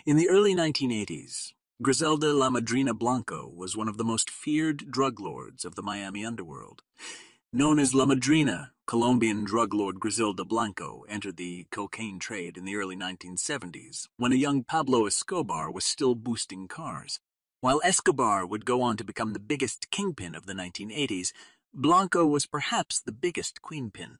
In the early 1980s, Griselda La Madrina Blanco was one of the most feared drug lords of the Miami underworld. Known as La Madrina, Colombian drug lord Griselda Blanco entered the cocaine trade in the early 1970s, when a young Pablo Escobar was still boosting cars. While Escobar would go on to become the biggest kingpin of the 1980s, Blanco was perhaps the biggest queenpin.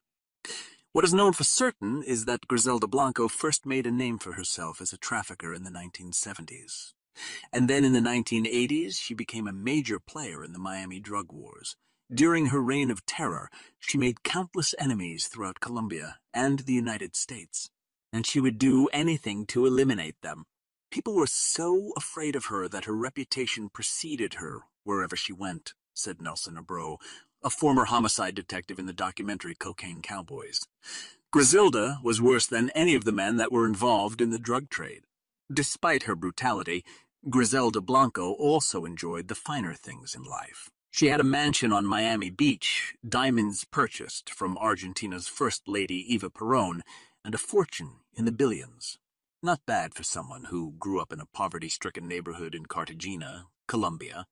What is known for certain is that Griselda Blanco first made a name for herself as a trafficker in the 1970s. And then in the 1980s, she became a major player in the Miami drug wars. During her reign of terror, she made countless enemies throughout Colombia and the United States, and she would do anything to eliminate them. People were so afraid of her that her reputation preceded her wherever she went, said Nelson Abro, a former homicide detective in the documentary Cocaine Cowboys. Griselda was worse than any of the men that were involved in the drug trade. Despite her brutality, Griselda Blanco also enjoyed the finer things in life. She had a mansion on Miami Beach, diamonds purchased from Argentina's First Lady Eva Perón, and a fortune in the billions. Not bad for someone who grew up in a poverty-stricken neighborhood in Cartagena, Colombia.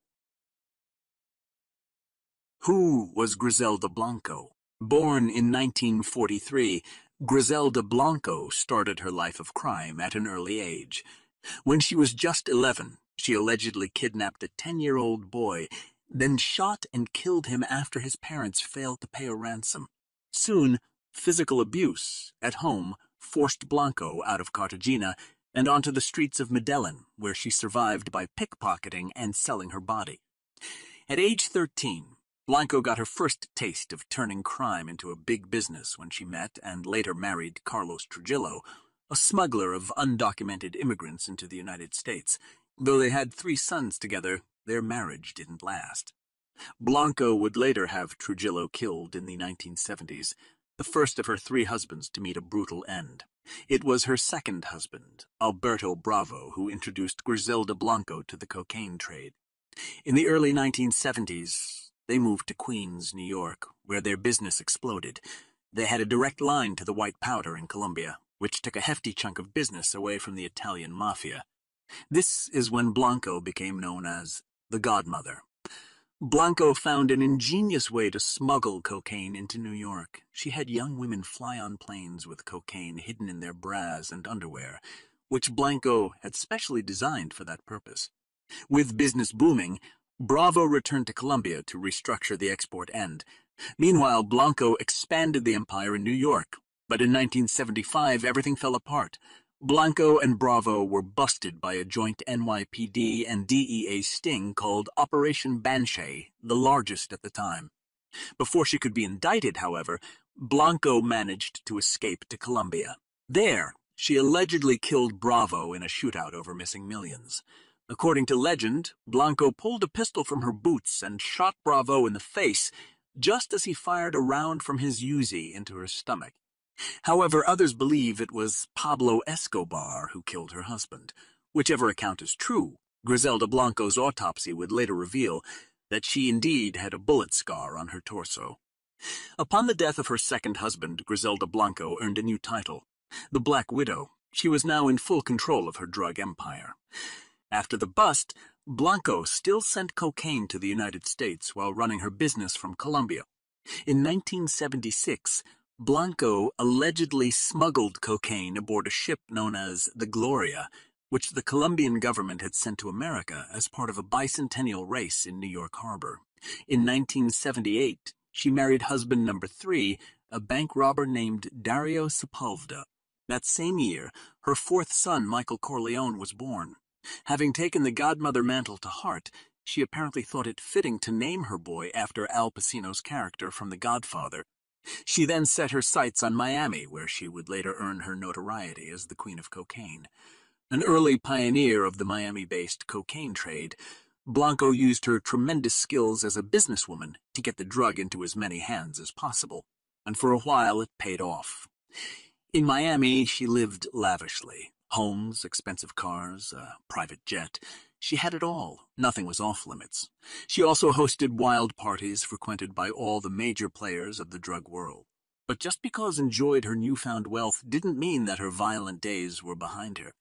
Who was Griselda Blanco? Born in 1943, Griselda Blanco started her life of crime at an early age. When she was just 11, she allegedly kidnapped a 10-year-old boy, then shot and killed him after his parents failed to pay a ransom. Soon, physical abuse at home forced Blanco out of Cartagena and onto the streets of Medellín, where she survived by pickpocketing and selling her body. At age 13, Blanco got her first taste of turning crime into a big business when she met and later married Carlos Trujillo, a smuggler of undocumented immigrants into the United States. Though they had 3 sons together, their marriage didn't last. Blanco would later have Trujillo killed in the 1970s, the first of her 3 husbands to meet a brutal end. It was her second husband, Alberto Bravo, who introduced Griselda Blanco to the cocaine trade. In the early 1970s, they moved to Queens, New York, where their business exploded. They had a direct line to the white powder in Colombia, which took a hefty chunk of business away from the Italian mafia. This is when Blanco became known as the Godmother. Blanco found an ingenious way to smuggle cocaine into New York. She had young women fly on planes with cocaine hidden in their bras and underwear, which Blanco had specially designed for that purpose. With business booming, Bravo returned to Colombia to restructure the export end. Meanwhile, Blanco expanded the empire in New York, but in 1975 everything fell apart. Blanco and Bravo were busted by a joint NYPD and DEA sting called Operation Banshee, the largest at the time. Before she could be indicted, however, Blanco managed to escape to Colombia. There, she allegedly killed Bravo in a shootout over missing millions. According to legend, Blanco pulled a pistol from her boots and shot Bravo in the face, just as he fired a round from his Uzi into her stomach. However, others believe it was Pablo Escobar who killed her husband. Whichever account is true, Griselda Blanco's autopsy would later reveal that she indeed had a bullet scar on her torso. Upon the death of her second husband, Griselda Blanco earned a new title, the Black Widow. She was now in full control of her drug empire. After the bust, Blanco still sent cocaine to the United States while running her business from Colombia. In 1976, Blanco allegedly smuggled cocaine aboard a ship known as the Gloria, which the Colombian government had sent to America as part of a bicentennial race in New York Harbor. In 1978, she married husband number 3, a bank robber named Dario Sepulveda. That same year, her 4th son, Michael Corleone, was born. Having taken the godmother mantle to heart, she apparently thought it fitting to name her boy after Al Pacino's character from The Godfather. She then set her sights on Miami, where she would later earn her notoriety as the Queen of Cocaine. An early pioneer of the Miami-based cocaine trade, Blanco used her tremendous skills as a businesswoman to get the drug into as many hands as possible, and for a while it paid off. In Miami, she lived lavishly. Homes, expensive cars, a private jet. She had it all. Nothing was off-limits. She also hosted wild parties frequented by all the major players of the drug world. But just because enjoyed her newfound wealth didn't mean that her violent days were behind her.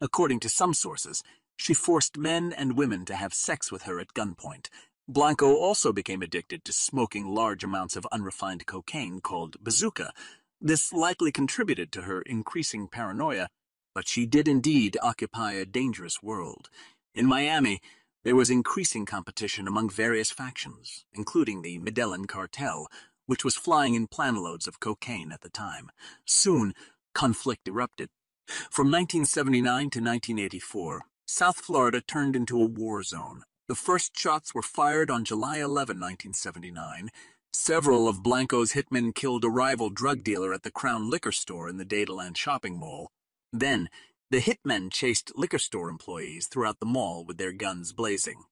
According to some sources, she forced men and women to have sex with her at gunpoint. Blanco also became addicted to smoking large amounts of unrefined cocaine called bazooka. This likely contributed to her increasing paranoia, but she did indeed occupy a dangerous world. In Miami, there was increasing competition among various factions, including the Medellín cartel, which was flying in planloads of cocaine at the time. Soon, conflict erupted. From 1979 to 1984, South Florida turned into a war zone. The first shots were fired on July 11, 1979. Several of Blanco's hitmen killed a rival drug dealer at the Crown Liquor Store in the Dataland shopping mall. Then, the hitmen chased liquor store employees throughout the mall with their guns blazing.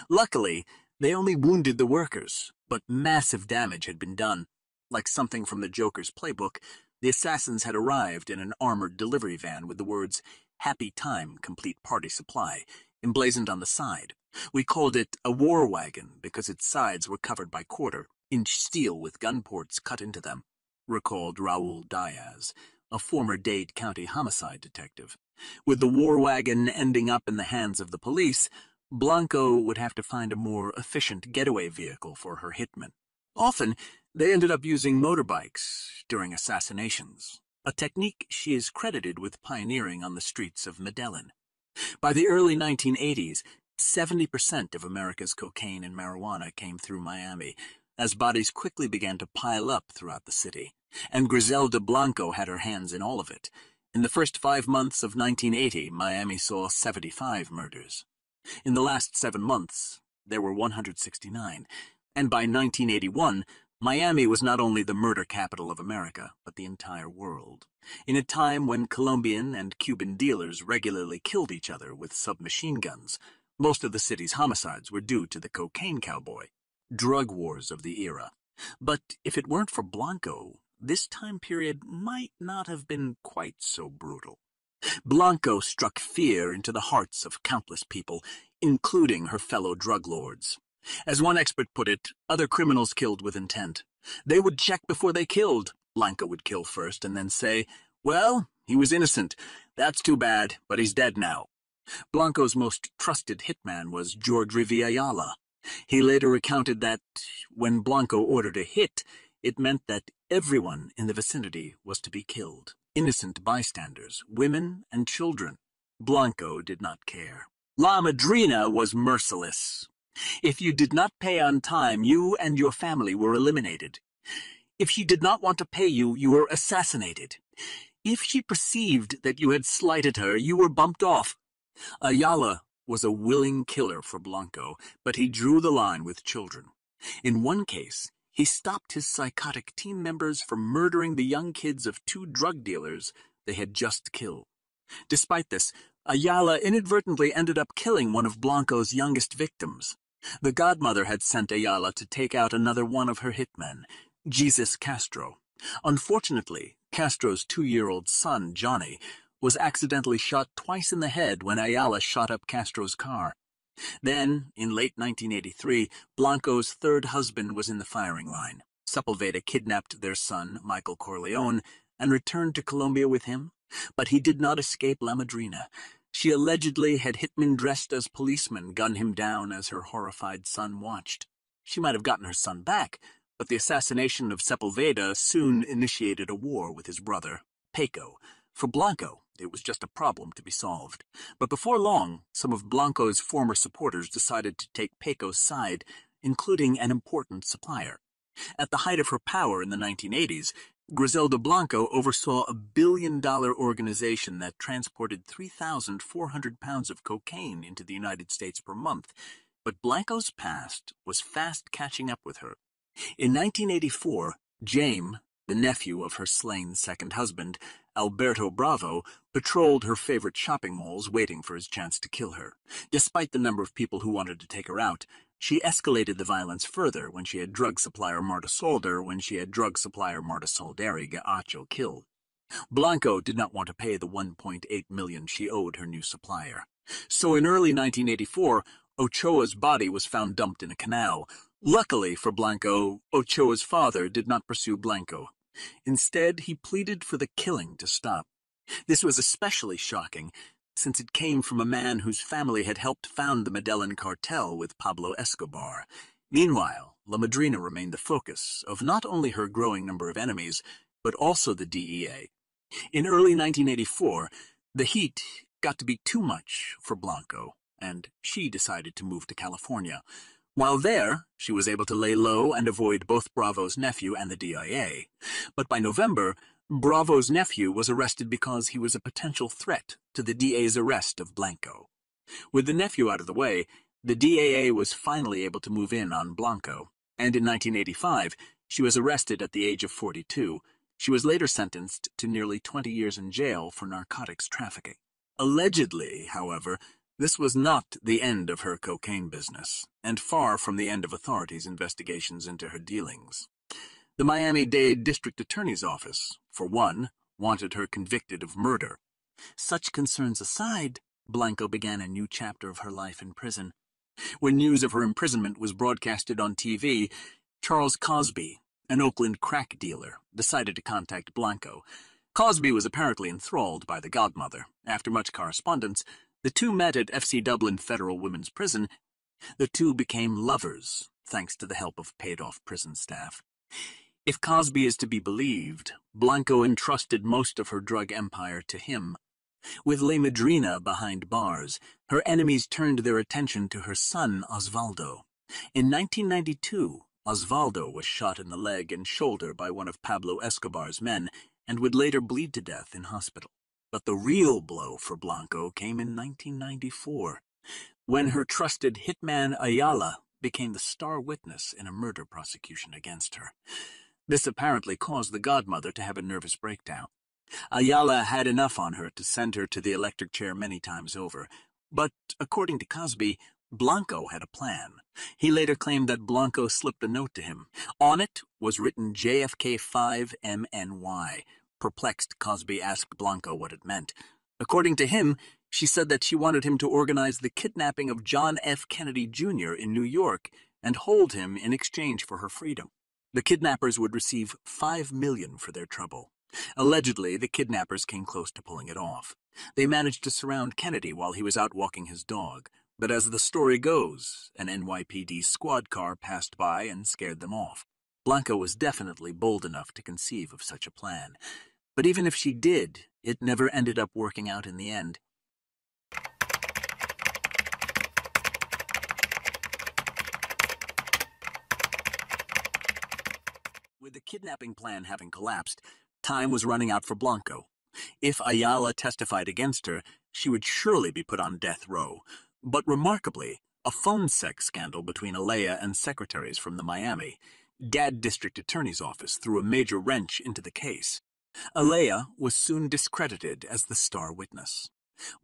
Luckily, they only wounded the workers, but massive damage had been done. Like something from the Joker's playbook, the assassins had arrived in an armored delivery van with the words, "Happy Time, Complete Party Supply," emblazoned on the side. We called it a war wagon because its sides were covered by quarter-inch steel with gun ports cut into them, recalled Raul Diaz, a former Dade County homicide detective. With the war wagon ending up in the hands of the police, Blanco would have to find a more efficient getaway vehicle for her hitmen. Often, they ended up using motorbikes during assassinations, a technique she is credited with pioneering on the streets of Medellín. By the early 1980s, 70% of America's cocaine and marijuana came through Miami, as bodies quickly began to pile up throughout the city, and Griselda Blanco had her hands in all of it. In the first 5 months of 1980, Miami saw 75 murders. In the last 7 months, there were 169, and by 1981, Miami was not only the murder capital of America, but the entire world. In a time when Colombian and Cuban dealers regularly killed each other with submachine guns, most of the city's homicides were due to the cocaine cowboy, drug wars of the era. But if it weren't for Blanco, this time period might not have been quite so brutal. Blanco struck fear into the hearts of countless people, including her fellow drug lords. As one expert put it, other criminals killed with intent. They would check before they killed. Blanco would kill first and then say, "Well, he was innocent. That's too bad, but he's dead now." Blanco's most trusted hitman was George Ayala. He later recounted that when Blanco ordered a hit, it meant that everyone in the vicinity was to be killed. Innocent bystanders, women and children. Blanco did not care. La Madrina was merciless. If you did not pay on time, you and your family were eliminated. If she did not want to pay you, you were assassinated. If she perceived that you had slighted her, you were bumped off. Ayala was a willing killer for Blanco, but he drew the line with children. In one case, he stopped his psychotic team members from murdering the young kids of 2 drug dealers they had just killed. Despite this, Ayala inadvertently ended up killing one of Blanco's youngest victims. The godmother had sent Ayala to take out another one of her hitmen, Jesus Castro. Unfortunately, Castro's 2-year-old son, Johnny, was accidentally shot twice in the head when Ayala shot up Castro's car. Then, in late 1983, Blanco's 3rd husband was in the firing line. Sepulveda kidnapped their son, Michael Corleone, and returned to Colombia with him, but he did not escape La Madrina. She allegedly had hitmen dressed as policemen gun him down as her horrified son watched. She might have gotten her son back, but the assassination of Sepulveda soon initiated a war with his brother, Paco. For Blanco, it was just a problem to be solved. But before long, some of Blanco's former supporters decided to take Paco's side, including an important supplier. At the height of her power in the 1980s, Griselda Blanco oversaw a billion-dollar organization that transported 3,400 pounds of cocaine into the United States per month. But Blanco's past was fast catching up with her. In 1984, Jaime, the nephew of her slain second husband, Alberto Bravo, patrolled her favorite shopping malls waiting for his chance to kill her. Despite the number of people who wanted to take her out, she escalated the violence further when she had drug supplier Marta Solderi get Acho killed. Blanco did not want to pay the $1.8 million she owed her new supplier. So in early 1984, Ochoa's body was found dumped in a canal. Luckily for Blanco, Ochoa's father did not pursue Blanco. Instead, he pleaded for the killing to stop. This was especially shocking since it came from a man whose family had helped found the Medellín cartel with Pablo Escobar. Meanwhile, La Madrina remained the focus of not only her growing number of enemies, but also the DEA. In early 1984, the heat got to be too much for Blanco, and she decided to move to California. While there, she was able to lay low and avoid both Bravo's nephew and the DIA. But by November, Bravo's nephew was arrested because he was a potential threat to the DA's arrest of Blanco. With the nephew out of the way, the DAA was finally able to move in on Blanco, and in 1985, she was arrested at the age of 42. She was later sentenced to nearly 20 years in jail for narcotics trafficking. Allegedly, however, this was not the end of her cocaine business, and far from the end of authorities' investigations into her dealings. The Miami-Dade District Attorney's Office, for one, wanted her convicted of murder. Such concerns aside, Blanco began a new chapter of her life in prison. When news of her imprisonment was broadcasted on TV, Charles Cosby, an Oakland crack dealer, decided to contact Blanco. Cosby was apparently enthralled by the Godmother. After much correspondence, the two met at FC Dublin Federal Women's Prison. The two became lovers, thanks to the help of paid-off prison staff. If Cosby is to be believed, Blanco entrusted most of her drug empire to him. With La Madrina behind bars, her enemies turned their attention to her son Osvaldo. In 1992, Osvaldo was shot in the leg and shoulder by one of Pablo Escobar's men and would later bleed to death in hospital. But the real blow for Blanco came in 1994, when her trusted hitman Ayala became the star witness in a murder prosecution against her. This apparently caused the Godmother to have a nervous breakdown. Ayala had enough on her to send her to the electric chair many times over, but according to Cosby, Blanco had a plan. He later claimed that Blanco slipped a note to him. On it was written JFK5MNY. Perplexed, Cosby asked Blanco what it meant. According to him, she said that she wanted him to organize the kidnapping of John F. Kennedy Jr. in New York and hold him in exchange for her freedom. The kidnappers would receive $5 million for their trouble. Allegedly, the kidnappers came close to pulling it off. They managed to surround Kennedy while he was out walking his dog. But as the story goes, an NYPD squad car passed by and scared them off. Blanco was definitely bold enough to conceive of such a plan. But even if she did, it never ended up working out in the end. With the kidnapping plan having collapsed, time was running out for Blanco. If Ayala testified against her, she would surely be put on death row. But remarkably, a phone sex scandal between Alea and secretaries from the Miami-Dade District Attorney's Office threw a major wrench into the case. Alea was soon discredited as the star witness.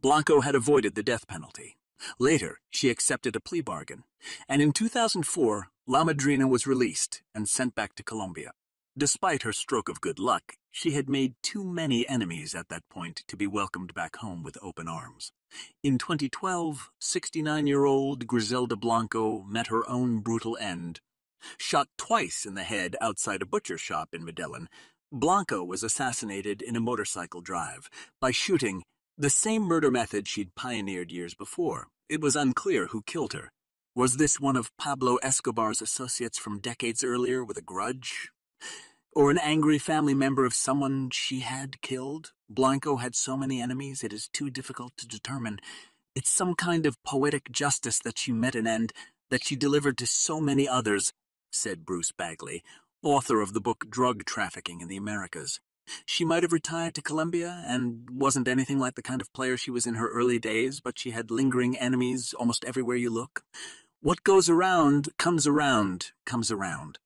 Blanco had avoided the death penalty. Later, she accepted a plea bargain, and in 2004, La Madrina was released and sent back to Colombia. Despite her stroke of good luck, she had made too many enemies at that point to be welcomed back home with open arms. In 2012, 69-year-old Griselda Blanco met her own brutal end. Shot twice in the head outside a butcher shop in Medellín, Blanco was assassinated in a motorcycle drive by shooting the same murder method she'd pioneered years before. It was unclear who killed her. Was this one of Pablo Escobar's associates from decades earlier with a grudge? Or an angry family member of someone she had killed? Blanco had so many enemies it is too difficult to determine. It's some kind of poetic justice that she met an end that she delivered to so many others, said Bruce Bagley, author of the book Drug Trafficking in the Americas. She might have retired to Colombia and wasn't anything like the kind of player she was in her early days, but she had lingering enemies almost everywhere you look. What goes around, comes around, comes around.